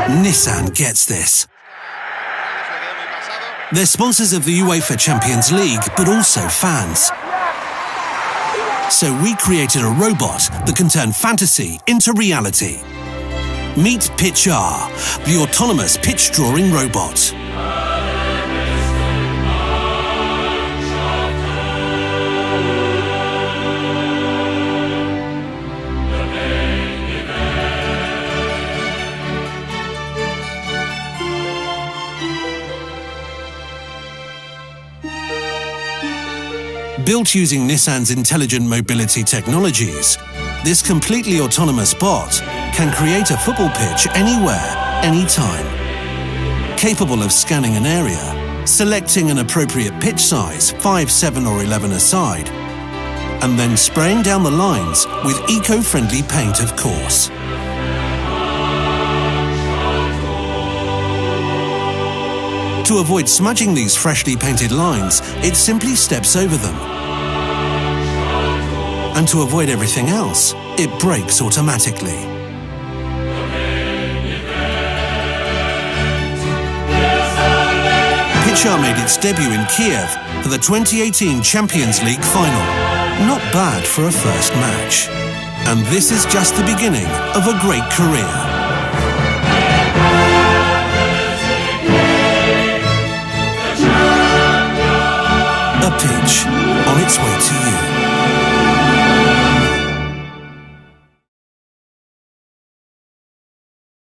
Nissan gets this. They're sponsors of the UEFA Champions League, but also fans. So we created a robot that can turn fantasy into reality. Meet Pitch R, the autonomous pitch drawing robot. Built using Nissan's intelligent mobility technologies, this completely autonomous bot can create a football pitch anywhere, anytime. Capable of scanning an area, selecting an appropriate pitch size, 5, 7 or 11 aside, and then spraying down the lines with eco-friendly paint, of course. To avoid smudging these freshly painted lines, it simply steps over them. And to avoid everything else, it brakes automatically. Pitch R made its debut in Kiev for the 2018 Champions League final. Not bad for a first match. And this is just the beginning of a great career.